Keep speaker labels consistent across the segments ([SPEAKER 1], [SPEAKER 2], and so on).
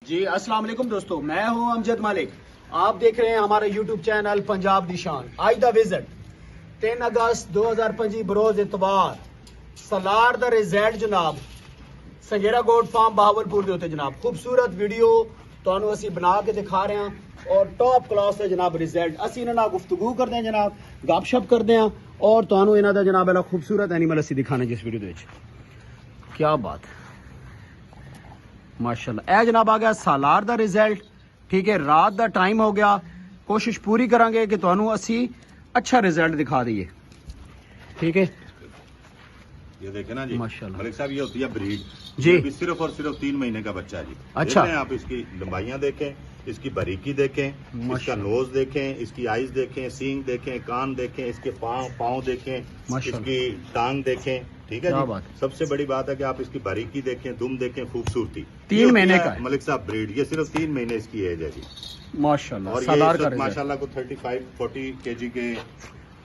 [SPEAKER 1] جی السلام علیکم دوستو، میں ہوں امجد ملک. آپ دیکھ رہے ہیں ہمارا یوٹیوب چینل پنجاب دی شان. آج دا وزٹ 3 اگست 2025 بروز اتوار سالار دا ریزلٹ جناب سنگیرا گوٹ فارم بہاولپور دے ہوتے جناب. خوبصورت ویڈیو تانوں اسی بنا کے دکھا رہے ہیں اور ٹاپ کلاس ہے جناب ریزلٹ. اسی انہاں نال گفتگو کردے ہیں جناب, گپ شپ کردے ہیں اور تانوں انہاں دا جناب اللہ خوبصورت اینیمل اسی دکھانے جس ویڈیو دے وچ. کیا بات ہے ماشاءاللہ. اے جناب آ گیا سالار دا ریزلٹ. ٹھیک ہے, رات دا ٹائم ہو گیا, کوشش پوری کریں گے کہ تانوں اسی اچھا ریزلٹ دکھا دئیے. ٹھیک ہے,
[SPEAKER 2] یہ دیکھیں نا جی
[SPEAKER 1] ماشاءاللہ.
[SPEAKER 2] ملک صاحب یہ ہوتی ہے بریڈ
[SPEAKER 1] جی.
[SPEAKER 2] ابھی صرف اور صرف 3 مہینے کا بچہ ہے جی.
[SPEAKER 1] اچھا.
[SPEAKER 2] دیکھیں آپ اس کی لمبائیاں دیکھیں, اس کی باریکی دیکھیں, اس کا نوز دیکھیں, اس کی آئیز دیکھیں, سینگ دیکھیں, کان دیکھیں, اس کے پاؤں دیکھیں, اس کی ٹانگ دیکھیں. ٹھیک ہے جی. سب سے بڑی بات ہے کہ آپ اس کی باریکی دیکھیں, دم دیکھیں, خوبصورتی.
[SPEAKER 1] 3 مہینے کا
[SPEAKER 2] ملک صاحب بریڈ, یہ صرف 3 مہینے اس کی ایج ہے جی
[SPEAKER 1] ماشاءاللہ.
[SPEAKER 2] اور یہ ماشاءاللہ کو 35-40 kg کے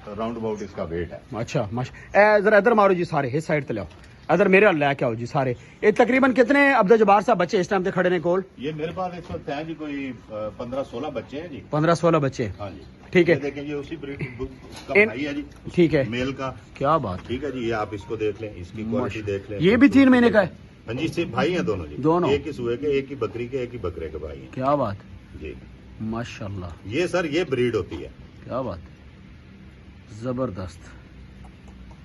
[SPEAKER 2] راؤنڈ اباؤٹ اس کا ویٹ ہے.
[SPEAKER 1] اچھا ماشاءاللہ. ذرا ادھر مارو جی سارے, اس سائڈ تے لاؤ, ادھر میرے لے کے آؤ جی سارے. یہ تقریباً کتنے عبد جبار صاحب بچے اس ٹائم تے کھڑے نے کول؟
[SPEAKER 2] یہ میرے پاس اس وقت ہیں جی کوئی 15-16 بچے ہیں جی.
[SPEAKER 1] 15-16 بچے.
[SPEAKER 2] ہاں جی.
[SPEAKER 1] ٹھیک ہے,
[SPEAKER 2] دیکھیں یہ اسی بریڈ کا بھائی ہے جی.
[SPEAKER 1] ٹھیک ہے,
[SPEAKER 2] میل کا.
[SPEAKER 1] کیا بات.
[SPEAKER 2] ٹھیک ہے جی, یہ آپ اس کو دیکھ لیں, اس کی کوالٹی دیکھ لیں.
[SPEAKER 1] یہ بھی 3 مہینے کا ہے.
[SPEAKER 2] ہاں جی, صرف بھائی ہیں دونوں جی.
[SPEAKER 1] دونوں
[SPEAKER 2] ایک ہی سوئے کے, ایک ہی بکری کے, ایک ہی بکرے کے بھائی ہیں.
[SPEAKER 1] کیا بات
[SPEAKER 2] جی
[SPEAKER 1] ماشاءاللہ.
[SPEAKER 2] یہ سر یہ بریڈ ہوتی ہے.
[SPEAKER 1] کیا بات, زبردست,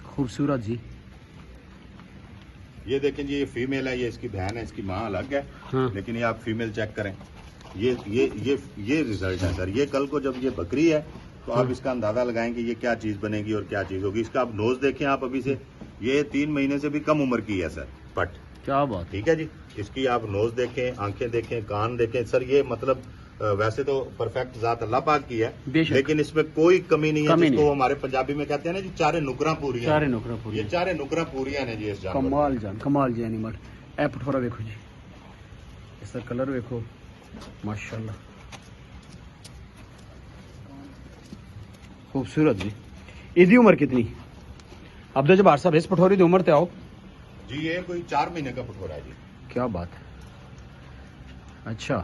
[SPEAKER 1] خوبصورت جی.
[SPEAKER 2] یہ دیکھیں جی, یہ فیمیل ہے, یہ اس کی بہن ہے, اس کی ماں الگ ہے. لیکن یہ آپ فیمیل چیک کریں, یہ ریزلٹ ہے سر. یہ کل کو جب یہ بکری ہے تو آپ اس کا اندازہ لگائیں کہ یہ کیا چیز بنے گی اور کیا چیز ہوگی. اس کا آپ نوز دیکھیں آپ ابھی سے, یہ 3 مہینے سے بھی کم عمر کی ہے سر پٹ.
[SPEAKER 1] کیا بات.
[SPEAKER 2] ٹھیک ہے جی, اس کی آپ نوز دیکھیں, آنکھیں دیکھیں, کان دیکھیں. سر یہ مطلب ویسے تو پرفیکٹ ذات اللہ پاک کی ہے, لیکن اس میں کوئی کمی نہیں ہے. جس کو ہمارے پنجابی میں کہتے ہیں نا جی چارے نکراں پوریاں. یہ چارے نکراں پوریاں نے جی اس جانور.
[SPEAKER 1] کمال جان, کمال جی اینیمل. اے پٹھورا ویکھو جی, اس کا کلر ویکھو ماشاءاللہ, خوبصورت جی. اس دی عمر کتنی عبد جبار صاحب, اس پٹھوری دی عمر تے آؤ
[SPEAKER 2] جی. یہ کوئی 4 مہینے کا پٹھورا ہے جی.
[SPEAKER 1] کیا بات ہے. اچھا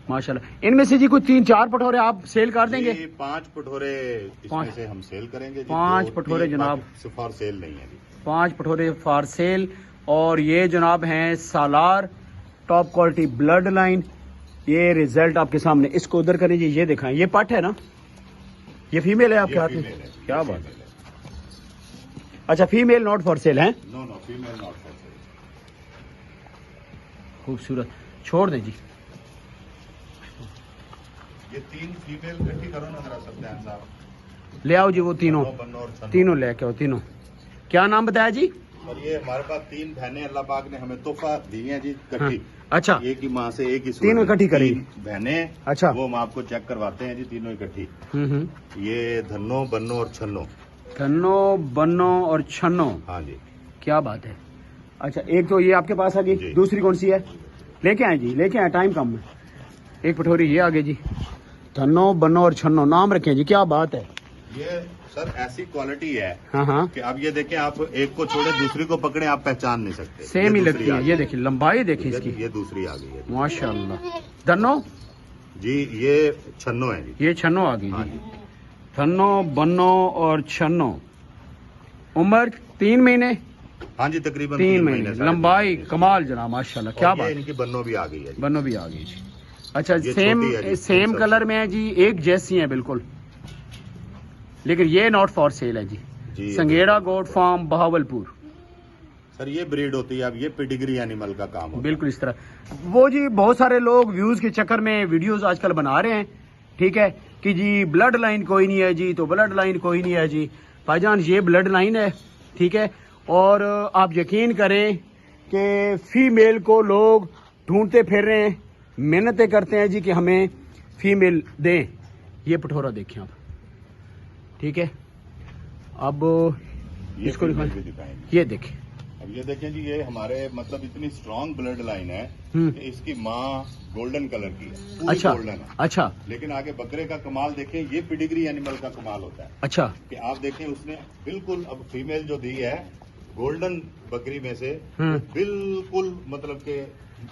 [SPEAKER 1] ماشاءاللہ. ان میں سے جی کوئی 3-4 پٹھورے آپ سیل کر دیں گے؟
[SPEAKER 2] 5 پٹھورے اس میں سے ہم سیل کریں گے جی.
[SPEAKER 1] 5 پٹھورے جناب
[SPEAKER 2] فار سیل نہیں ہے جی.
[SPEAKER 1] 5 پٹھورے فار سیل. اور یہ جناب ہیں سالار ٹاپ کوالٹی بلڈ لائن. یہ ریزلٹ آپ کے سامنے, اس کو ادھر کریں جی. یہ دکھائیں, یہ پٹ ہے نا, یہ فیمیل ہے آپ کے ہاتھ میں. کیا بات ہے. اچھا, فیمیل ناٹ فار سیل ہیں.
[SPEAKER 2] نو فیمیل ناٹ فار سیل.
[SPEAKER 1] خوبصورت, چھوڑ دیں جی.
[SPEAKER 2] یہ 3 فیمیل اکٹھی کرو نا ذرا سفیان صاحب.
[SPEAKER 1] لے آؤ جی وہ تینوں لے کے آؤ. تینوں کیا نام بتایا جی؟
[SPEAKER 2] اور یہ ہمارے پاس 3 بہنیں اللہ پاک نے ہمیں تحفہ دی ہیں جی کٹھی.
[SPEAKER 1] اچھا,
[SPEAKER 2] ایک ہی ماں سے ایک ہی
[SPEAKER 1] تینوں اکٹھی کریں گی
[SPEAKER 2] بہنیں.
[SPEAKER 1] اچھا,
[SPEAKER 2] وہ ہم آپ کو چیک کرواتے ہیں جی, تینوں اکٹھی. یہ دھنو, بنو اور چھنو.
[SPEAKER 1] دھنو, بنو اور چھنو.
[SPEAKER 2] ہاں جی.
[SPEAKER 1] کیا بات ہے. اچھا, ایک تو یہ آپ کے پاس آ گئی, دوسری کون سی ہے؟ لے کے آئیں جی, لے کے آئیں, ٹائم کم ہے. ایک پٹھوری یہ آگے جی, دھنو, بنو اور چھنو نام رکھیں جی. کیا بات ہے.
[SPEAKER 2] یہ سر ایسی کوالٹی ہے
[SPEAKER 1] ہاں
[SPEAKER 2] کہ اب یہ دیکھیں, آپ ایک کو چھوڑے دوسری کو پکڑے آپ پہچان نہیں سکتے.
[SPEAKER 1] سیم ہی لگتی ہے. یہ دیکھیں لمبائی دیکھیں اس کی,
[SPEAKER 2] یہ دوسری آ گئی ہے
[SPEAKER 1] ماشاءاللہ. دھنو
[SPEAKER 2] جی, یہ چھنو ہے جی.
[SPEAKER 1] یہ چھنو آ گئی جی. دھنو, بنو اور چھنو. عمر 3 مہینے.
[SPEAKER 2] ہاں جی, تقریباً
[SPEAKER 1] 3 مہینے. لمبائی کمال جناب ماشاءاللہ. کیا بات.
[SPEAKER 2] ان کی بنو بھی آ گئی ہے.
[SPEAKER 1] بنو بھی آ گئی جی. اچھا, سیم کلر میں ہے جی, ایک جیسی ہیں بالکل, لیکن یہ ناٹ فار سیل ہے جی. سنگیرا گوٹ فارم بہاولپور.
[SPEAKER 2] سر یہ بریڈ ہوتی ہے, اب یہ پیڈیگری اینیمل کا کام ہوتا ہے.
[SPEAKER 1] بالکل اس طرح. وہ جی بہت سارے لوگ ویوز کے چکر میں ویڈیوز آج کل بنا رہے ہیں. ٹھیک ہے کہ جی بلڈ لائن کوئی نہیں ہے جی, تو بلڈ لائن کوئی نہیں ہے جی. بھائی جان یہ بلڈ لائن ہے. ٹھیک ہے, اور آپ یقین کریں کہ فیمیل کو لوگ ڈھونڈتے پھر رہے ہیں, محنتیں کرتے ہیں جی کہ ہمیں فیمیل دیں. یہ پٹھورا دیکھیں آپ. ٹھیک ہے, اب اس کو دکھائیں. یہ دیکھیں,
[SPEAKER 2] اب یہ دیکھیں جی, یہ ہمارے مطلب اتنی اسٹرانگ بلڈ لائن ہے کہ اس کی ماں گولڈن کلر کی ہے.
[SPEAKER 1] اچھا
[SPEAKER 2] گولڈن ہے.
[SPEAKER 1] اچھا,
[SPEAKER 2] لیکن آگے بکرے کا کمال دیکھیں, یہ پیڈیگری اینیمل کا کمال ہوتا ہے.
[SPEAKER 1] اچھا,
[SPEAKER 2] کہ آپ دیکھیں اس نے بالکل اب فیمیل جو دی ہے گولڈن بکری میں سے بالکل مطلب کہ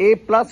[SPEAKER 1] A+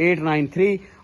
[SPEAKER 1] 893।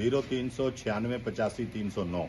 [SPEAKER 2] 0396 85 309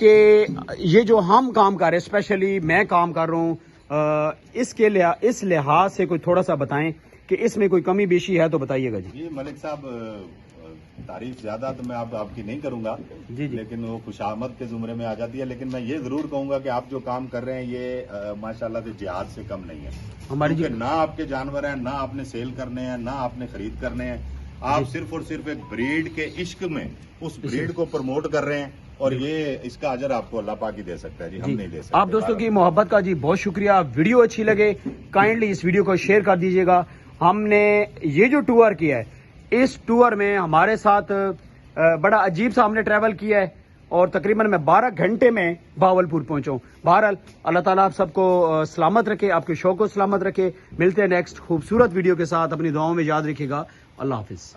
[SPEAKER 1] کہ یہ جو ہم کام کر رہے ہیں، اسپیشلی میں کام کر رہا ہوں، اس لحاظ سے کوئی تھوڑا سا بتائیں کہ اس میں کوئی کمی بیشی ہے تو بتائیے گا جی۔
[SPEAKER 2] جی ملک صاحب، تعریف زیادہ تو میں آپ کی نہیں کروں گا،
[SPEAKER 1] جی جی،
[SPEAKER 2] لیکن وہ خوش آمد کے زمرے میں آ جاتی ہے، لیکن میں یہ ضرور کہوں گا کہ آپ جو کام کر رہے ہیں یہ ماشاءاللہ سے جہاد سے کم نہیں ہے،
[SPEAKER 1] ہماری
[SPEAKER 2] کیونکہ نہ آپ کے جانور ہیں، نہ آپ نے سیل کرنے ہیں، نہ آپ نے خرید کرنے ہیں، آپ صرف اور صرف ایک بریڈ کے عشق میں اس بریڈ کو پروموٹ کر رہے ہیں، اور یہ اس کا اجر آپ کو اللہ پاک ہی دے سکتا ہے جی، ہم نہیں دے سکتے۔
[SPEAKER 1] آپ دوستوں کی محبت کا جی بہت شکریہ، ویڈیو اچھی لگے کائنڈلی اس ویڈیو کو شیئر کر دیجیے گا۔ ہم نے یہ جو ٹور کیا ہے، اس ٹور میں ہمارے ساتھ بڑا عجیب سا ہم نے ٹریول کیا ہے، اور تقریباً میں 12 گھنٹے میں بہاولپور پہنچا ہوں۔ بہرحال اللہ تعالیٰ آپ سب کو سلامت رکھے، آپ کے شوق کو سلامت رکھے۔ ملتے ہیں نیکسٹ خوبصورت ویڈیو کے ساتھ، اپنی دعاؤں میں یاد رکھے گا۔ اللہ حافظ۔